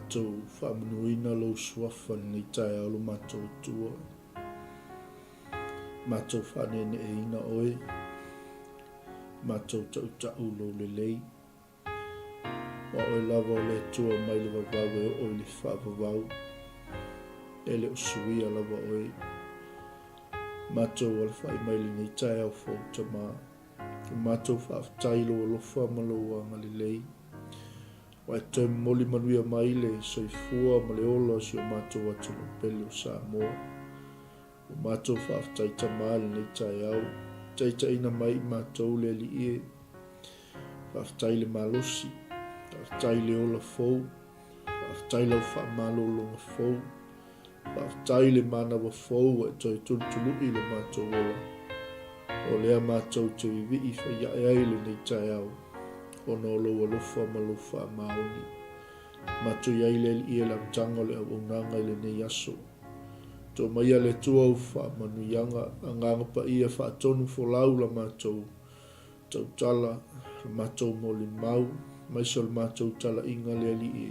mātou whaamanuina lau suafa ni TAEAO lo mātou tua. Mātou whanene e ina oe. Mātou tau lo lelei. Wa oe lava o le tua mai le vavau e oe le whaavavau. E le usuia lava oe. Mātou al whai mai le ni TAEAO fo tama. Mātou whaaftailo o lofa maloa ngalilei. Wa te moli manuia mai le soifua ma le ola si o mātou atu no pele o Samoa. O mātou whaaftai tamale ni TAEAO. Taita ina mai mātou le li e. Whaaftai le malosi. Whaaftai le ola fou. Whaaftai lau whaamalolonga fou. Whaaftai le mana wa fou e toi tuntului le mātou ola. O lea mātou te iwi i whaiae le ni TAEAO. O no lo alofa ma lo wha maoni. Mātou iai le li e lam tanga le au nanga le ne yaso. Tō maia le tua u wha manuyanga a nganga pa ia wha tonu fo lau la mātou. Tau tala, la mātou mo le mau, mai so le mātou tala inga le li e.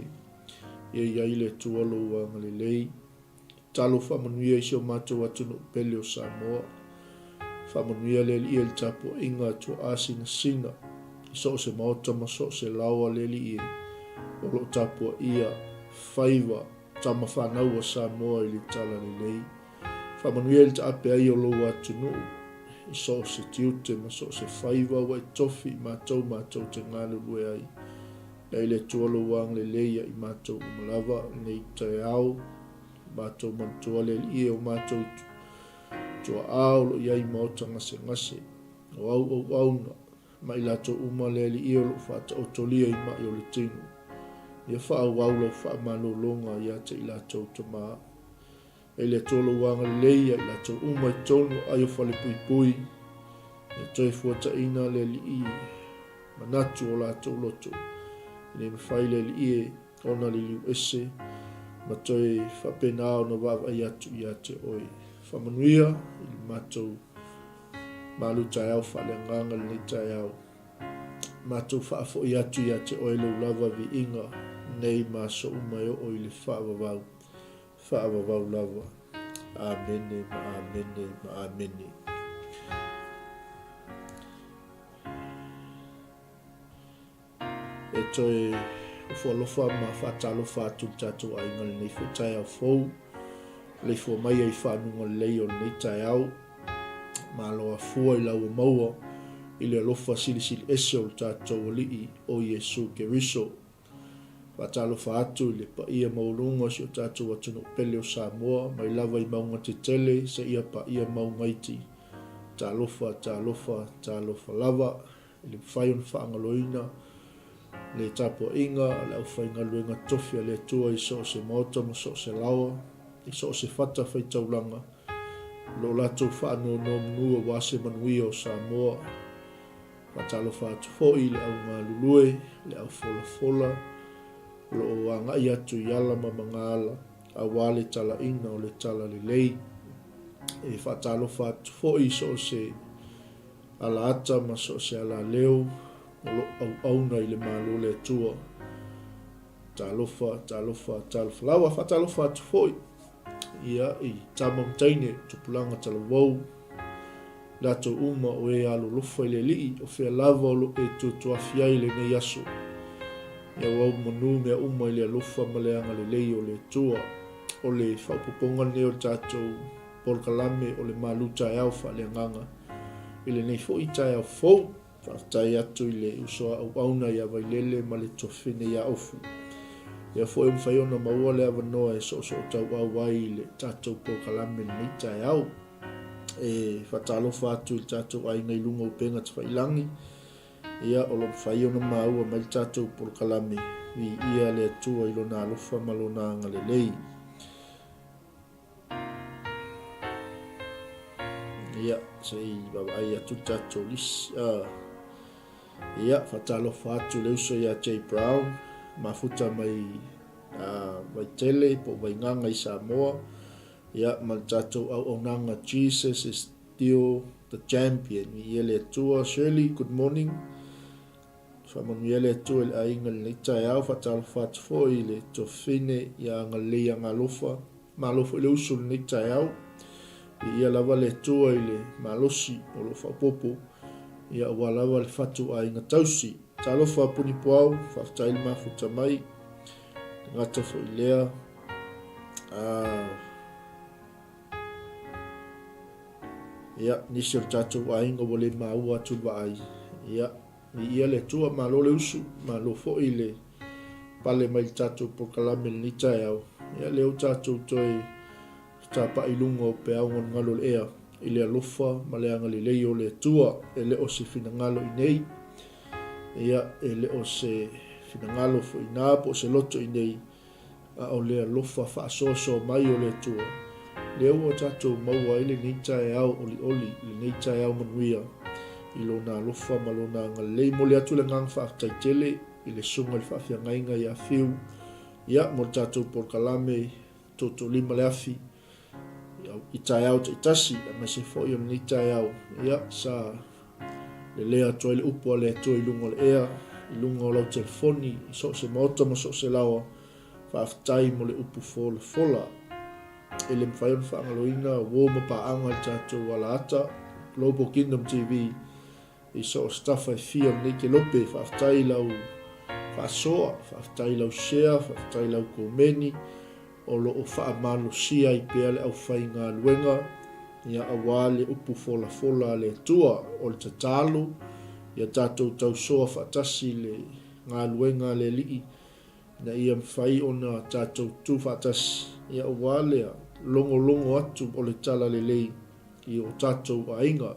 Ia iai le tua lo wanga le lei. Talo wha manuia isio mātou atu no pele o Samoa. Wha manuia le li e le tapo inga tua asina sina. So se maota ma so se lawa le li e. O lo tapo ia whaiva. Tama whanau a Samoa i li tala le lei. Whamanuia li ta ape ai o lo atu no. I so se tiute ma so se whaiva wa i tofi mātou te ngāle lue ai. Nei le tualo wang le leia i mātou umalawa nei TAEAO. Mātou mantua le li e o mātou tua ao lo iai maota ngase. O au na. Mai lato uma le li i o lo whata o tolia i mai o le tinu. Ia wha au lau wha malolonga ia te i lato tama. E le tolo wanga leia i lato uma i tonu ai o whale pui. Ia toi fuata ina le li i manatu o lato loto. Ia mwhai le li i ona li liu ese. Ma toi whapena o na wawa i atu oe. Whamanuia i matou MALU TAEAO whaaleaganga le TAEAO. Mātou whaafo i atu oe lau lava vi inga nei māso umai o i le whaavavau. Whaavavau lava. Amene, ma amene, ma amene. E toi ufolofa ma whaatalofa atu tātou a inga le nei whetaiao fou. Le fo mai ai whanunga lei o nei TAEAO. Malo a fua i lau maua i le alofa silisili ese o tātou alii o Iesu Keriso. Whatalofa atu i le pa ia maurunga si o tātou atu no pele o Samoa, mai lava i maunga te tele sa ia pa ia maunga iti. Tālofa lava, i le whaion whaangaloina, le tapo inga, le au whaingaluenga tofia le tua i so se maota ma so se lawa, i so se whata whaitaulanga. Lo lato whaano no mnua wase manuia o Samoa. Matalo whaatu foi le au ngā lulue, le au fola. Lo o wanga i atu i ala ma mangala, a wale tala ina o le tala le lei. E whaatalo whaatu foi so se ala ata ma so se ala leo, o lo au auna i le malo le tua. Talofa. Lawa whaatalo whaatu foi. Ia i tamam taine tupulanga talavou. Lato uma o e alo lofa i le lii o whea lava o lo e tuatuafia i le nei aso. Ia wau manu mea uma i le alofa maleanga le lei o le tua. O le whaupoponga neo tātou polkalame o le MALU TAEAO whaaleaganga. I le nei fo i TAEAO fou. Whaftai atu i le usoa au auna i awailele ma le tofine ia ofu. Ia fo e mwhaiona maua le awanoa e so tau au wai le tātou polkalame nei TAEAO. E whatalofa atu i tātou ai ngai lunga upenga te whailangi. Ia o lo mwhaiona maua mai tātou polkalame. Vi ia le atua i lona alofa malona anga le lei. Ia, sei baba ai atu tātou lis. Ia, whatalofa atu le uso ia J. Brown. Mafuta mai tele po mai nganga i Samoa. Ia man tatou au onanga Jesus is still the champion. I ele atua Shirley, good morning. whamanuia le atua le ainga le TAEAO whatalo whatfo i le tofine ia ngalea ngalofa malofa le usul le TAEAO ia lava le atua i le malosi o lo whapopo ia ua lava le whatu ainga tausi talofa puni poau whaftaili mafuta mai ngata fo i lea ia nisi o tatou ainga o le maua atu vaai ia ia le tua malo le usu malo fo i le pale mai tatou pokalame le TAEAO ia leo tatou toi tapa i lunga o pe au ngalo le ea i le alofa ma le anga lelei o le tua e le o se finangalo i nei ia e le o se finangalo fo i nā po se loto i nei a o le alofa whaasoso mai o le tua leo o tatou maua i le nei TAEAO oli le nei TAEAO manuia i lo na alofa ma lo na ngalei mo le atu le ngang whaaftaitele i le sunga le whaafiangainga i a whiu ia mo tatou porkalame toto lima le afi i TAEAO te itasi a me se fo i o nei TAEAO ia sa le lea toa le upo le atua i lunga le ea i lunga o lau telefoni i so se maota ma so se lawa whaaftai mo le upu fola e le mwhaion whaangaloina wō ma paanga i tatou wala ata Global Kingdom TV i so staffa i fia nei ke lope whaaftai lau whaasoa whaaftai lau share whaaftai lau komeni o lo o whaamalo sia i pea le au whainga luenga ia awale upu fola le tua o le tatalo ia tatou tau soa whaatasi le ngā luenga le lii na ia mwhai o na tatou tu whaatasi ia awale longo atu o le tala le lei i o tatou ainga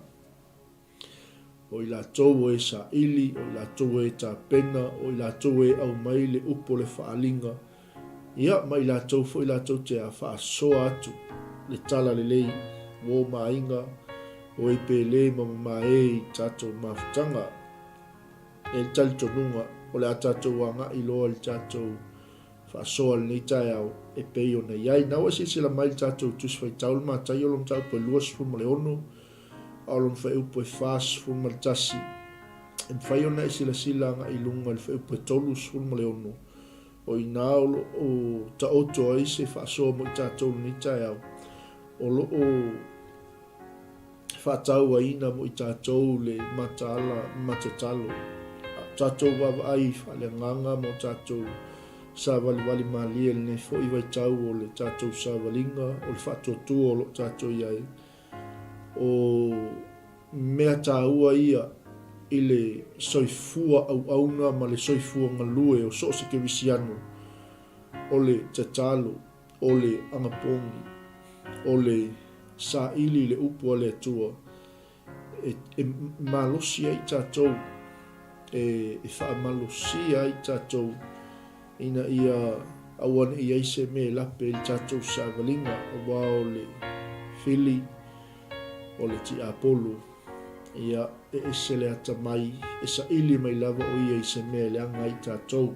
o i lātou e sa ili o i lātou e tā pena o i lātou e au mai le upo le whaalinga ia mai lātou fo i lātou te a whaasoa atu le tala le lei wō mainga o i pele ma e tatou mafutanga e tali tonunga o le a tatou wanga i loa le tatou whaasoa le nei TAEAO e pei o nei ai naua sila mai le tatou tuswai taul ma tai o lom tau pe luas fuma le ono au lom whai upo e fas fuma le tasi e mwhai o nei sila nga i lunga le whai upo e tolus fuma le ono o i nā o ta oto ai se whaasoa mo i tatou le nei TAEAO o lo o whaatau aina mo i tatou le matatalo tatou wawa ai whale nganga mo tatou sa wali malia le nei fo i vai tau o le tatou sa walinga o le whaatotu o lo tatou iai o mea tāua ia i le soifua au auna ma le soifua ngalue o so se ke visiano o le tatalo o le angapongi o le sa ili le upu le atua e malosi ai tatou e wha malosi ai tatou ina ia awan ia se me lape il tatou sa valinga o wao le fili o le ti apolo ia e se le ata mai e sa ili mai lava o ia se me le anga i tatou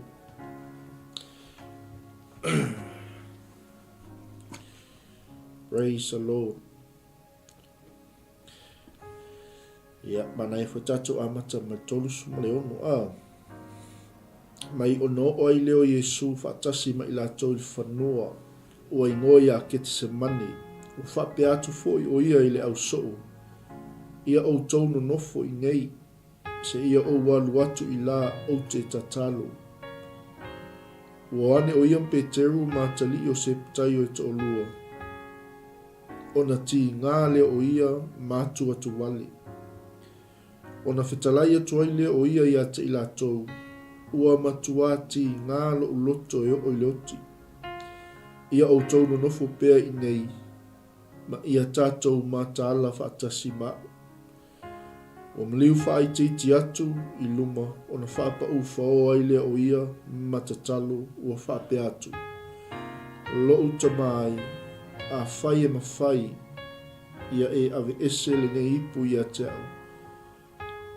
praise the Lord. Ia mana e whatato amata mai tolus ma le ono mai ono o i leo Yesu whatasi mai la tau i whanua o i ngoi a kete se mani o whape atu foi o ia i le au soo ia o tauno nofo i nei se ia o walu atu i la o te tatalo o ane o ia Peteru ma tali o se ptai o te olua o na ti ngā le o ia mātu atu wale o na whetalai atu ai le o ia i ate i la tau ua matua ti ngā lo uloto e o i leoti ia o tauno nofo pea i nei ma ia tātou ma tāla whaatasi ma o mliu whai titi atu i luma o na whapa u whao ai le o ia matatalo ua whape atu lo uta mai a whai e mawhai ia e ave ese le nei ipu ia te au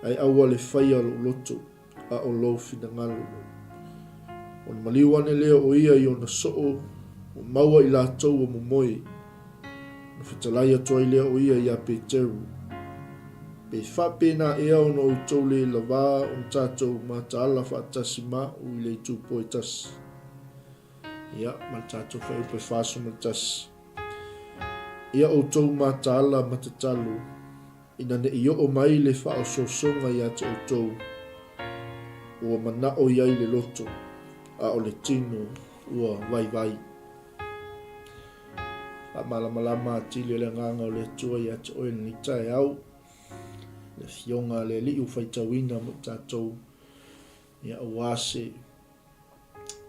ai aua le whai alo loto a o lo fina ngalo o na maliu ane leo o ia i o na soo o maua i la tau o mumoi na whetalai atu ai leo o ia i a Peteru pe whapena ea ono o tau le lava o tātou mātala whatasima o i le tūpo e tasi. Ia, ma tātou whaupe whaso ma tasi. Ia o tau mātala matatalu, ina ne i o mai le whao sosonga ia te o tau, ua mana o iai le loto, a o le tino, ua vai vai. A malama atili le nganga o le tua ia te oe ni TAEAO, le fionga le li u whaitawina mo tātou, ia o wase,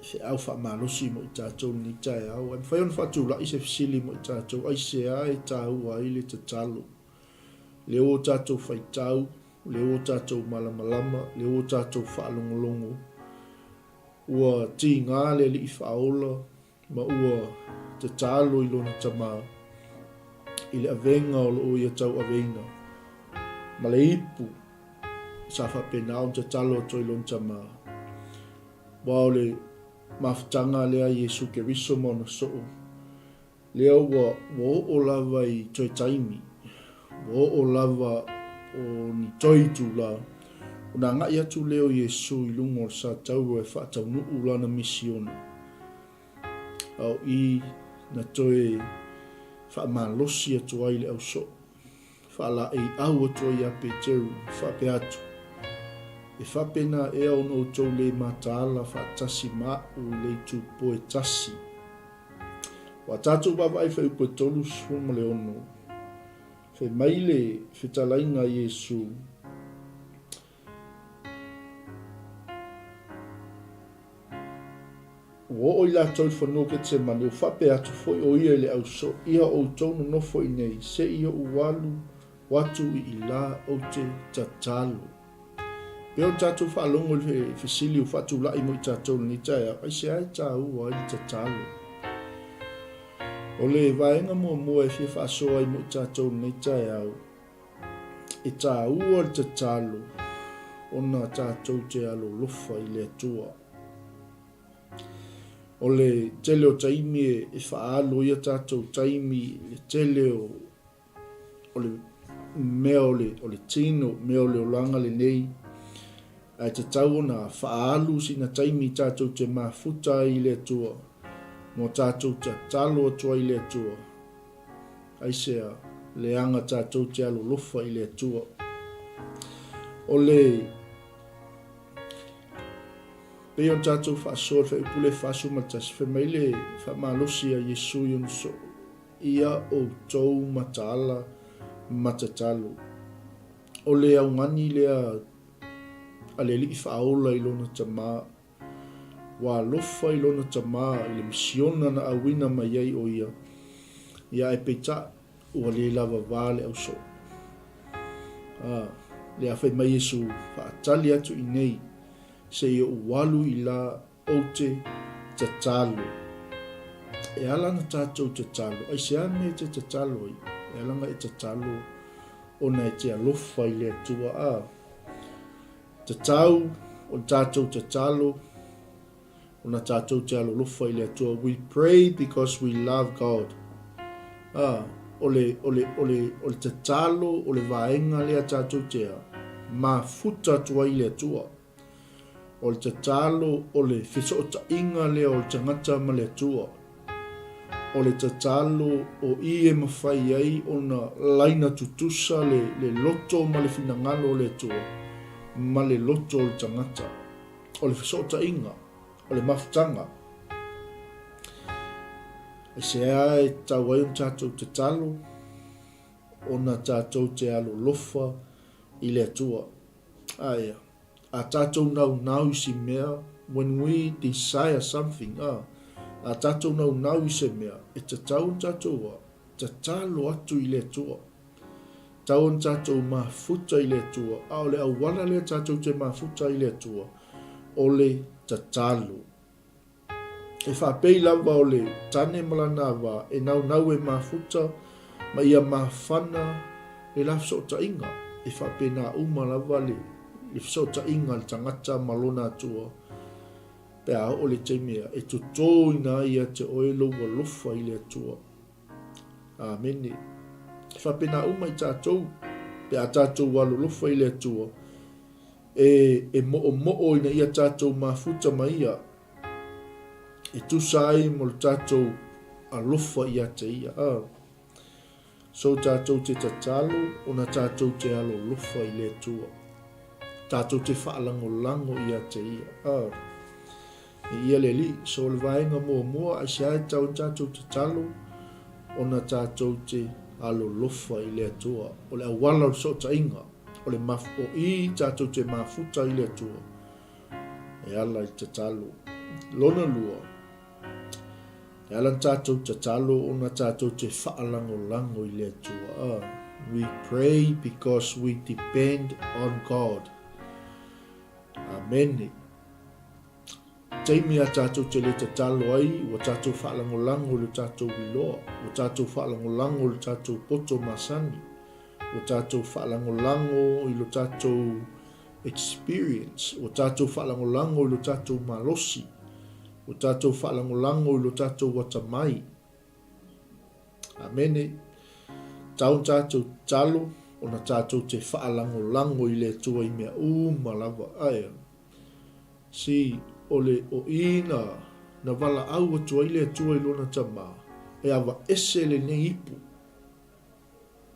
se au wha malosi mo tātou ni TAEAO. An whaion whatu la i se fisili mo tātou, ai se ai tāu ai le te talo. Le o tātou whaitau, le o tātou malama, le o tātou whaalongolongo. Ua ti ngā le li i whaola, ma ua te talo i lona tama, i le avenga o lo o ia tau aveina. Ma le ipu, sa whapena o te talo to i lona tama. Wa o le mafutanga lea Yesu Keriso mona soo. Lea wa o lava i toi taimi. O lava o ni toi tu la. Una ngai atu leo Yesu i lungo sa tau e whaatau nuu lana misiona. Au i na toi whaamalosi atu ai le au so. Whaala ei au atu ai ape teru, whape atu. E whapena ea ono o tau le mataala whaatasi maa u le tūpo e tasi. Wa tātou wawa ai whaupo tolu suma le ono. Whe maile whetalainga Yesu. Wo o ila tau whanua ke te mani o whape atu foi o ia le au so. Ia o tau no nofo i nei. Se ia uwalu watu i la o te tatalo. Peo tātou whaalongo le whisili o whatu lai mo i tātou ni TAEAO. Ai se ai tāua i tatalo. O le vaenga mua e whia whaasoa i mo i tātou ni TAEAO. E tāua i tatalo. Ona tātou te alo lofa i le atua. O le tele o taimi e whaalo ia tātou taimi. Le tele o le mea o le tino, mea o le olanga le nei. Ai te tau na whaalu si na taimi tātou te mafuta i le atua. Mo tātou te talo atua i le atua. Ai sea le anga tātou te alo lofa i le atua. O le peo tātou whaasoa whaupule whaasu matas. Whemaile whamalosi a Yesu yonso. Ia o tau mataala matatalo. O le au ngani lea a le li whaola i lona tama. Wa lofa i lona tama i le misiona na awina mai ai o ia. Ia e peita ua le lava vale au so. Le a whai mai Yesu whaatali atu i nei. Se ia uwalu i la o te tatalo. E alana tātou tatalo. Ai se ane te tatalo i. E alanga e tatalo. Ona e te alofa i le atua tatau o tātou tatalo. Ona tātou te alo lofa i le atua. We pray because we love God. O le tatalo, o le vaenga lea tātou tea. Ma futa tua i le atua. O le tatalo, o le whisota inga lea o le tangata ma le atua. O le tatalo, o i e mawhai ai o na laina tutusa le loto ma le finangalo o le atua. Ma le loto o le tangata. O le whisota inga. O le mafutanga. E se ai tau ai tātou te talo. O na tātou te alo lofa i le atua. Aia. A tātou nau si mea. When we desire something. A tātou nau i se mea. E te tau tātou a. Te talo atu i le atua. Tau on tātou mafuta i le atua. A o le awala le tātou te mafuta i le atua. O le tatalo. E whapei lava o le tane malana wa. E nau e mafuta. Ma ia mawhana. E lafsota inga. E whapei na uma lava le lafsota inga le tangata malona atua. Pea o le teimea. E tuto ina ia te oelo wa lofa i le atua. Amene. Whapena umai tātou. pe a tātou alo lofa i le atua, e mo ina ia tātou mafuta mai ia, e tusa ai mo le tātou a lofa i ate ia. So tātou te tatalo, ona tātou te alo lofa i le atua. Tātou te whaalango i ate ia. E ia le li, so le vaenga mua, a siai tātou te talo, ona tātou te alo lofa i le atua. O le awala o so ta inga, o le o i tātou te mafuta i le atua. E ala i te talo. Lona lua. E ala tātou te talo, ona tātou te whaalango i le atua. We pray because we depend on God. Amen. Taimi a tātou te le te talo ai, o tātou whaalango le tātou wiloa, o tātou whaalango le tātou poto masani, o tātou whaalango i lo tātou experience, o tātou whaalango i lo tātou malosi, o tātou whaalango i lo tātou watamai. Amene, tātou talo, o na tātou te whaalango i le tua i mea malava aia. Si, o ina na wala au atua i le atua i lona tama, e awa ese le ne ipu.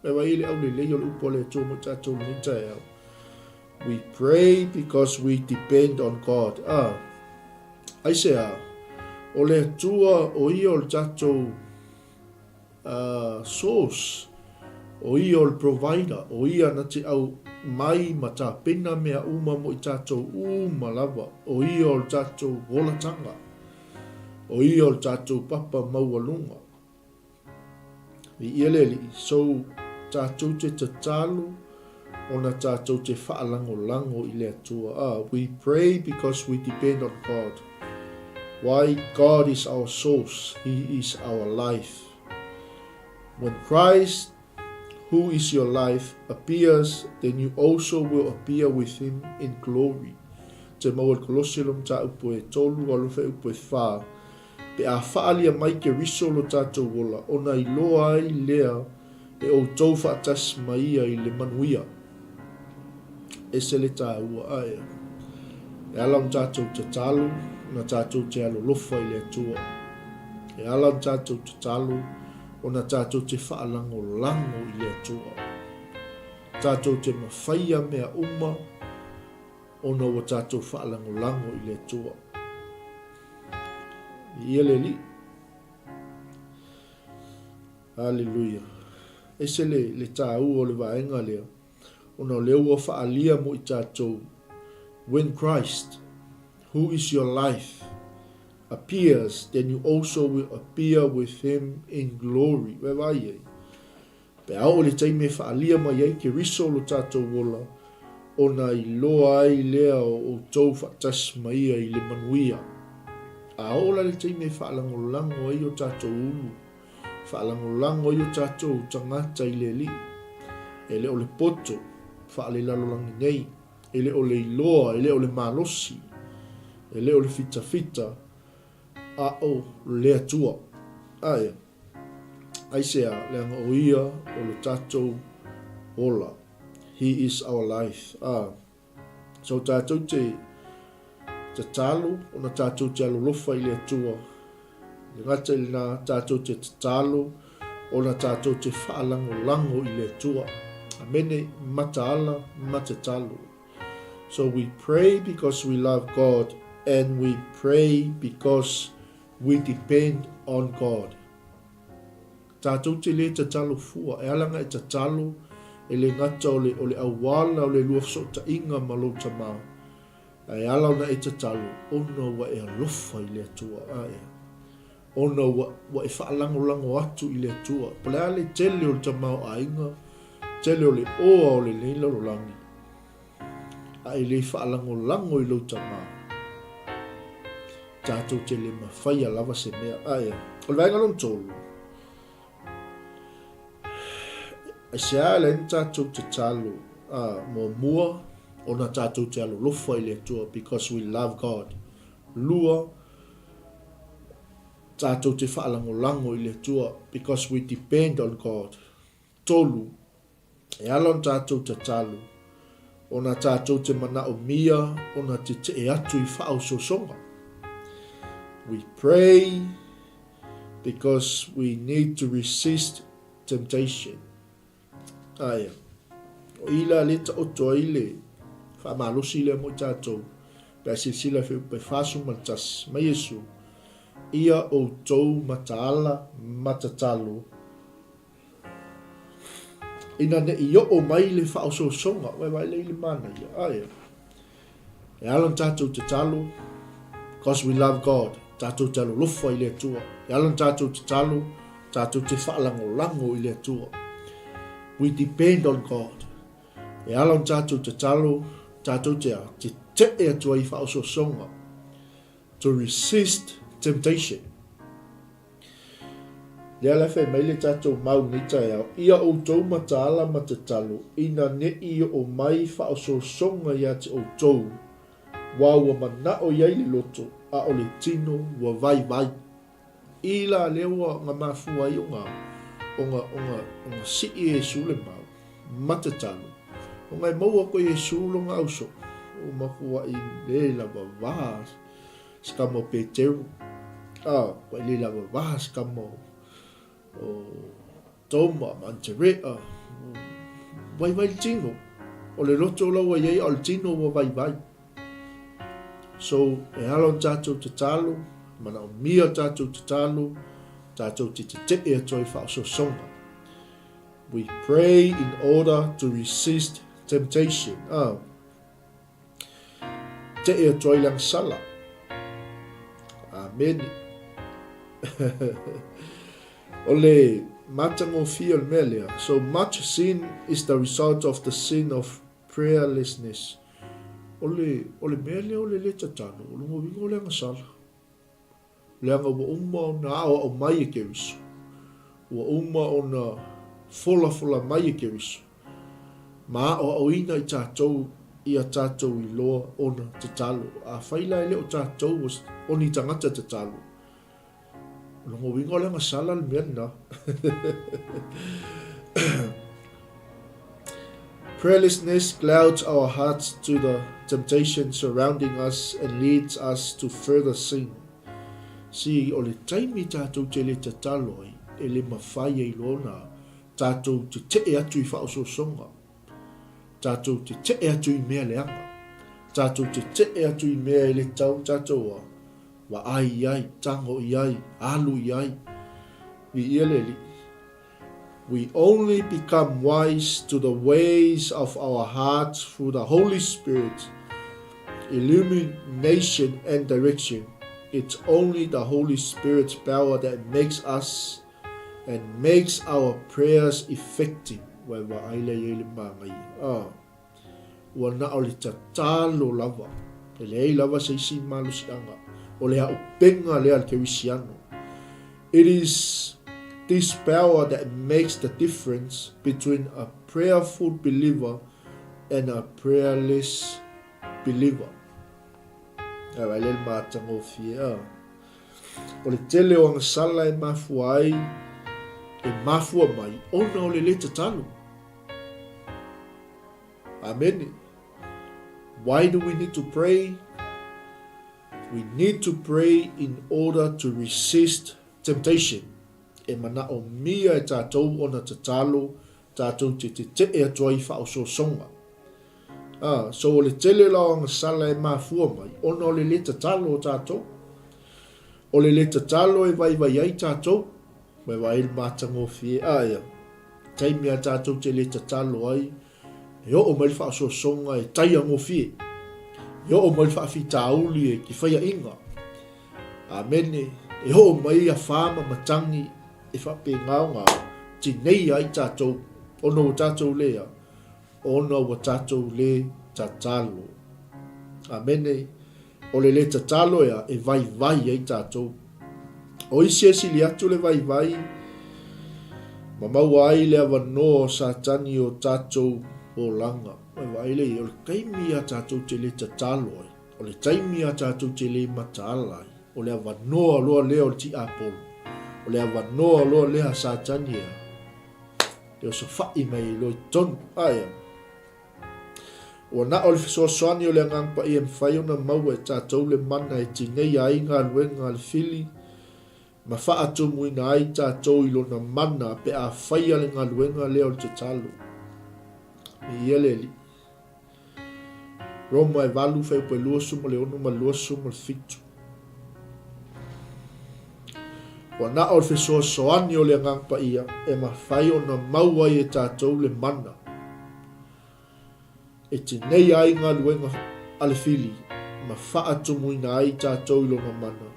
E wa ile au le leo le upo le atua mo tātou ni TAEAO. We pray because we depend on God. Aise o le atua o i o le tātou source, o i o le provider, o i ana te au mai ma tā pena mea uma mo i tātou lava, o i o le tātou wolatanga, o i o le tātou papa maualunga. I ieleli, so tātou te tatalo, o na tātou te whaalango i le atua. We pray because we depend on God. Why? God is our source. He is our life. When Christ, who is your life, appears, then you also will appear with him in glory. Te mau al Kolosium ta upo e tolu alu fe upo e wha. Pe a whaalia mai ke riso lo tātou wola, ona i loa ai lea e o tau 𝚌𝚙𝚎𝚑𝚝 i le manuia. E se le tā ua aia. E ala tātou te talo, na tātou te alo lofa i le atua. E ala tātou te talo, o na tātou te whaalango i le atua. Tātou te mawhaia mea uma, o na wa tātou whaalango i le atua. Ia le li. Hallelujah. Ese le tā ua o le vaenga lea, o na leo wa whaalia mo i tātou. When Christ, who is your life, appears, then you also will appear with him in glory. Where vai ei? Pe au le taime whaalia mai ei ke riso lo tātou wola, o na i loa ai lea o tau 𝚌𝚙𝚎𝚑𝚝 i le manuia. A ola le taime whaalango ai o tātou ulu, whaalango ai o tātou tangata i le li, e le o le poto, whaale lalolangi nei, e le o le iloa, e le o le malosi, e le o le fita, a o le atua. Aia. Aisea le anga o ia o le tātou ola. He is our life. So tātou te talo, o na tātou te alo lofa i le atua. Le ngata i na tātou te talo, o na tātou te whaalango i le atua. Amene mata ala, mata talo. So we pray because we love God, and we pray because we depend on God. Tātou te le talo fua, e alanga e talo, e le ngata o le awala o le luafso ta inga malo tamau. E ala na e talo, ono wa e alofa i le atua. Ono wa e whaalango atu i le atua. Pale ale tele o le tamau a inga, tele o le oa o le leila o langi. A i le whaalango i lo tamau. Tātou te le mawhaia lava se mea. O le vaenga lom tolu. A sea le tātou te talo mua o na tātou te alo lofa i le atua because we love God. Lua tātou te whaalango i le atua because we depend on God. Tolu E alon tātou te talu. Ona tātou te mana o mia, ona te e atu I whao so songa. We pray because we need to resist temptation. Aia. O ila le ta oto ile, wha malosi le mo tātou, pia sila pe whasu matas, ma Yesu, ia o tou mataala matatalo. Ina ne I o mai le whao so songa, wai le mana ia, aia. E alon tātou te talo, because we love God, tātou talo lofa I le tua. E alon tātou te talo, tātou te whaalango I le tua. We depend on God. E alon tātou te talo, tātou te e atua I whao so songa, to resist temptation. Lea la whai mai le tātou mau ni TAEAO, ia o tau mataala ma te talo, ina ne I o mai whao so songa ia te o tau, waua mana o iai le loto, a o le tino wa vai. Ila lewa nga mafua I onga si Yesu le mau, ma te talo. Onga maua ko Yesu lo nga auso, o mafua I le la wa skamo Peteru, kwa le la wa skamo o toma manterea vai tino o le loto lo wa iai al tino wa vai. So e alon tātou te talo, mana o mia tātou te talo, tātou te e atoi whao so songa. We pray in order to resist temptation. Te e atoi lang sala. Amen. Ole matango fia melia. So much sin is the result of the sin of prayerlessness. Ole melia ole le tatalo. Ole mo vingo le ngasala. Le anga wa umma na o mai ke wiso. Wa umma ona fola mai ke wiso. Ma o ina I tātou ia tātou I loa ona te talo. A whaila ele o tātou was oni tangata te talo. Longo wingo le ngasala le mena. Prayerlessness clouds our hearts to the temptation surrounding us and leads us to further sin. Si o le taimi tātou te le te talo ai, e le mawhai ai lona, tātou te e atu I whao so songa. Tātou te e atu I mea leanga. Tātou te e atu I mea le tau tātou wa ai, tango ai, alu ai. We only become wise to the ways of our hearts through the Holy Spirit, illumination and direction. It's only the Holy Spirit's power that makes us and makes our prayers effective. Wa na o le tatalo lava. Le lava se si malu sianga. O le upenga le al kewisiano. It is this power that makes the difference between a prayerful believer and a prayerless believer. Awa le matango fia. O le tele o ang sala e mafuai, e mafua mai, ona o le le tatalo. Amen. Why do we need to pray? We need to pray in order to resist temptation. E mana o mia e tātou ona te talo, tātou te e atua I whao so songa. So o le tele lao anga sala e mafua mai, ona o le te talo o tātou. O le te talo e vai ai tātou, mai vai il matango fie aia. Taimia tātou te te talo ai, e o mai whao so songa e taiango fie. Yo o mai whaafi tāuli e ki whaia inga. Amene, e ho mai a whāma matangi e whape ngaonga. Ti nei ai tātou, ono o tātou lea, ono o tātou le tātalo. Amene, o le tātalo ea e vai ai tātou. O isi li atu le vai, mamau ai le awanoa sa tani o tātou o langa. Vai le o le kaimi a tātou te le tatalo ai, o le taimi a tātou te le mataala ai, o le awanoa loa lea o ti apolo, o le awanoa loa lea satani ea. le o sa fa'i mai lo tonu aia o na o le fesoasoani o le agaga paia mafai ona maua e tatou le mana e tinei ai galuega a le fili ma faatumuina ai tatou i lona mana pe a faia le galuega lea o le tatalo ia le alii Roma e valu faupelua suma le ono ma lua suma le fitu o na o le fesoasoani o le agaga paia e mafai ona mau ai e tatou le mana e tinei ai galuega a le fili ma faatumuina ai tatou i lona mana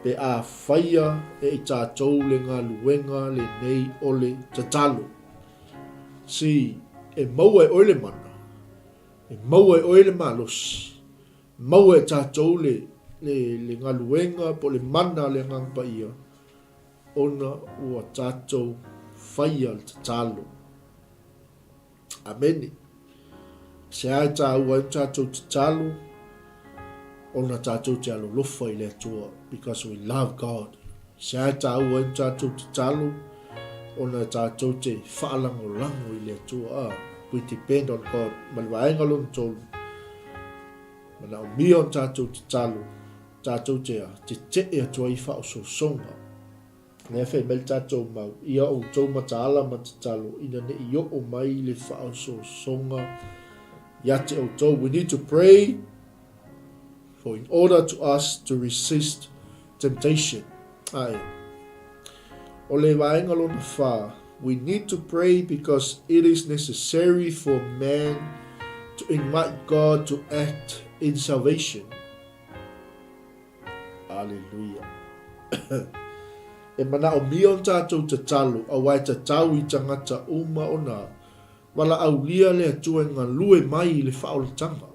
pe a faia e i tatou le galuega lenei o le tatalo si e maua e oe le mana e maua e oe le malosi maua e tatou le galuega po le mana le agaga paia ona ua tatou faia le tatalo amene se ai tāua ai tatou tatalo ona tatou te alolofa i le atua because we love God se ai tāua ai tatou tatalo ona tatou te faalagolago i le atua we depend on God ma le vaega lona tolu ma na omia o tatou tatalo tatou te tetee atu ai faaosoosoga Nea fai mele tatou mau ia outou mataala ma tatalo ina neʻi oo mai le faaosoosoga ia te outou. We need to pray for in order to us to resist temptation. Ai. O le vaenga lona fa, we need to pray because it is necessary for man to invite God to act in salvation. Hallelujah. E mana o mia on tātou tatalo, a wai tatau i tangata uma o nā, wala au lia le atua ngā lue mai le whaolatanga.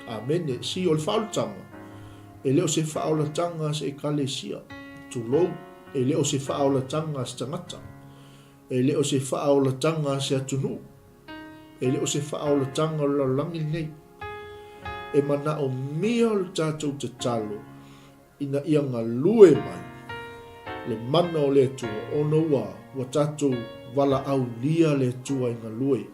Amen. Si o le whaolatanga. E leo se whaolatanga se e kale sia. Tulou. E leo se whaolatanga se tangata. E leo se whaolatanga se atunu. E leo se whaolatanga o langi nei. E mana o mia o le tātou tatalo, ina ia ngā lue mai. Le mana o le atua, ono wa tātou wala au lia le atua i ngā lue.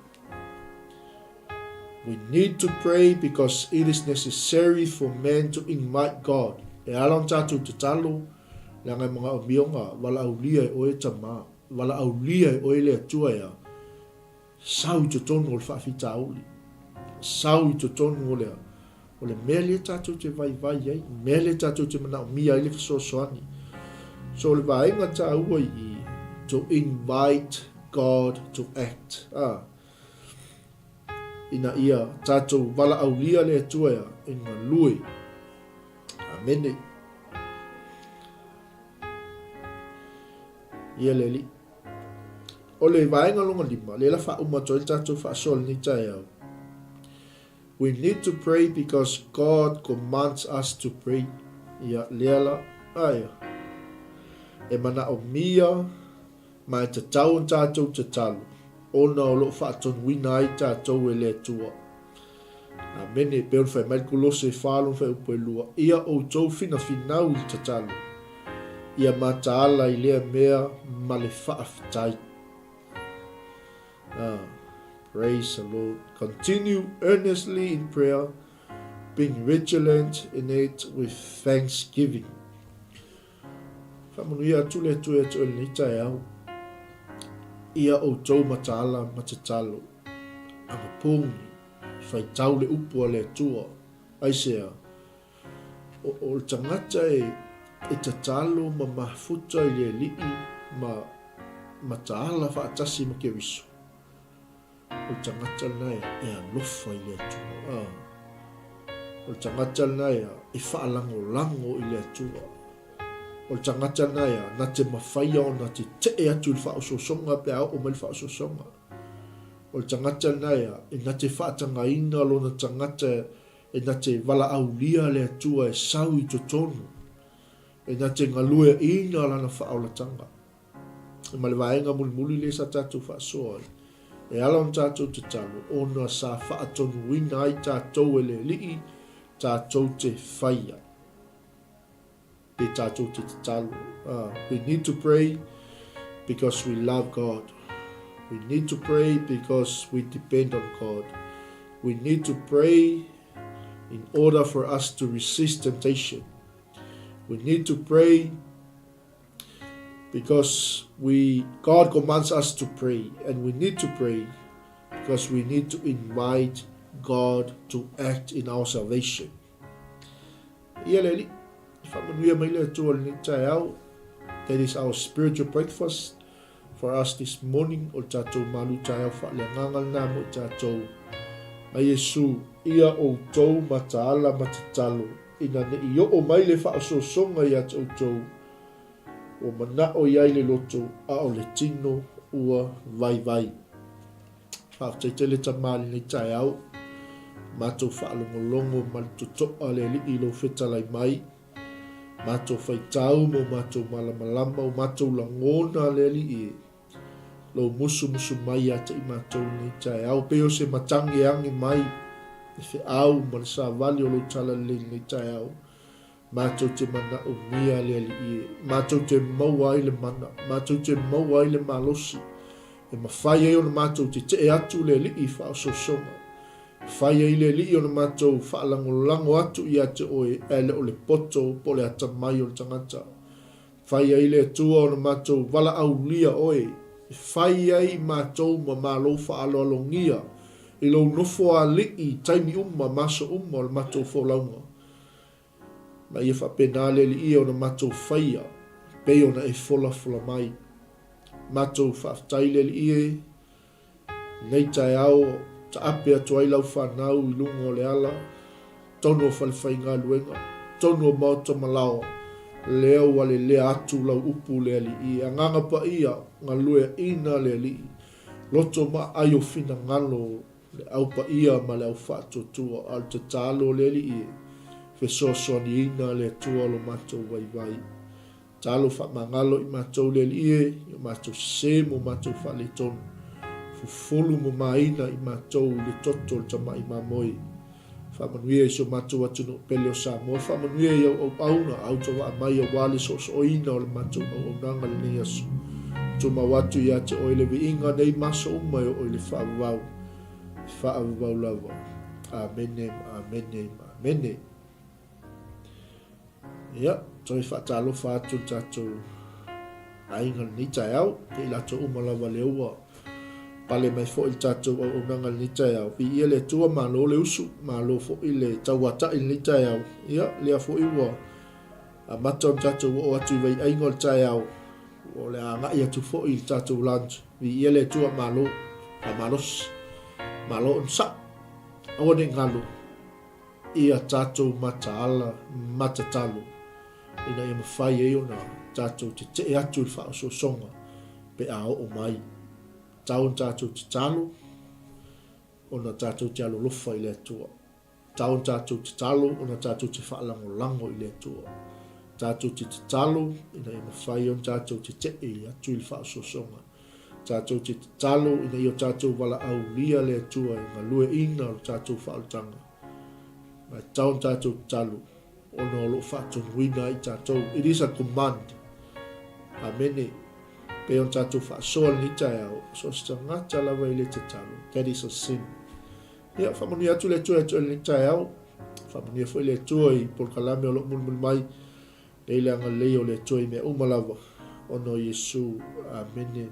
We need to pray because it is necessary for men to invite God. E alon tātou te talo, le ngai mga o mionga, wala au lia e oe tama, wala au lia e oe le atua ia, sau i tonu o le whaafita auli, sau i tonu o le mea le tātou te vai ai, mea le tātou te mana o mia i le fisosoani. So le vaenga tā ua i to invite God to act. Ina ia tātou wala au lia le atua ia i ngā lue. Amene. Ia le li. O le vaenga longa lima, le la wha umato i tātou wha sol ni TAEAO. We need to pray because God commands us to pray. Ia leala aia. E mana o mia mai te tau tātou te talo. Ona o lo whaatonu wina ai tātou e le atua. Amene, peon whai mai kulose whalon whai upoelua. Ia o tau fina finau i te talo. Ia mataala i lea mea ma le whaafitai. Praise the Lord. Continue earnestly in prayer, being vigilant in it with thanksgiving. Whamanuia atu le atu e atu e ni TAEAO. Ia o tau mataala matatalo. Anga pōngi. Whai tau le upua le atua. Aisea. O le tangata e tatalo ma mafuta i le lii ma mataala whaatasi ma ke wiso. O le tangata nai e alofa i le atua. O le tangata nai e whaalango lango i le atua. O le tangata nai na te mawhaia o na te te atu le whaososonga pe au o me le whaososonga. O le tangata nai e na te whaatanga ina lo na tangata e na te wala au lia le atua e sau i totonu. E na te ngalue ina lana whaolatanga. E ma le vaenga muli le sa tātou whaasoa. E alon tātou te talo o na sa whaatonu ina ai tātou e le lii tātou te whaia. We need to pray because we love God. We need to pray because we depend on God. We need to pray in order for us to resist temptation. We need to pray because God commands us to pray, and we need to pray because we need to invite God to act in our salvation. That is our spiritual breakfast for us this morning. O tatou malu taeao whaaleagaga na mo tatou a Yesu ia o tou mataala matatalo ina ne i o mai le whaasosonga ia tou o mana o iai le loto a o le tino ua vai. Whaaftaitele tamali ni taeao matou whaalongolongo malitotoa le li ilo whetalai mai. Matou whaitau mo matou malamalama o matou langona le li i lo musu mai ata i matou ni taeao peo se matangi angi mai e wheau ma le savali o lo tala le ni taeao. Matou te mana o mia le li i matou te maua ai le mana, matou te maua ai le malosi e mawhai e ona matou te atu le li i whaososonga. Whai e le li o na matou whaalangolango atu i ate oe ele o le poto po le ata mai o le tangata. Whai e le tua o na matou wala au lia oe. Whai e matou ma malo whaalolongia i lo nofo a li i taimi maso o le matou wholaunga. Ma ia whapenale li i o na matou whaia pe o na e fola mai. Matou whaaftaile li i e nei taeao ta ape atu ai lau whanau i lunga o le ala, tonu o whalewhainga luenga, tonu o mauta malao, leo wale lea atu lau upu lea li i, anganga pa ia, ngā lue ina lea li i, loto ma ayo fina ngalo, le au pa ia ma le au whaatotua, al te talo lea li i, whesoasoni ina lea tua lo matou vai. Talo wha mangalo i matou lea li i, i matou se mo matou whale tonu. Fufulu mo maina i matou le toto le tama i mamoi. Whamanuia i so matou atu no pele o Samoa. Whamanuia i au auna au tawa mai a wale so oina o le matou au nanga le nei asu. Tuma watu i ate oile vi inga nei maso umai o oile whaavau. Whaavau lava. Amene. Ia, toi whaatalo whaatu tatou ainga ni taeao. Te ilato umalawa le ua. Pale mai fo il tatou o nanga ni taeao. Pi ia le tua malo le usu, malo fo i le tauata i ni taeao. Ia, lea fo i ua. A mata tatou o atu i vai aingo le taeao. O le anga ia tu fo i tatou lunch. Pi ia le tua malo, a malos, malo on sa. O ne ngalo. Ia tatou mataala, matatalo. Ina ia mawhai e ona tatou te atu i whaaso songa. Pe a o mai. Taun tatou te talo, ona tatou te alo lofa i le atua. Taun tatou te talo, ona tatou te whaalango i le atua. Tatou te talo, ina i mawhai on tatou te i atu i whaasosonga. Tatou te talo, ina i o tatou wala au lia le atua, ngā lue ina o tatou whaaltanga. Mai taun tatou te talo, ona o lo whaatonuina i tatou. It is a command. Amene. Pe on tatou whaasoa ni taeao, so stangata lawa i le te talo. That is a sin. Ia, whamani atu le tua ni taeao, whamani fo i le tua i polkalame o lo mun mai, leile anga leo le tua i mea umalawa. Ono Yesu, amene.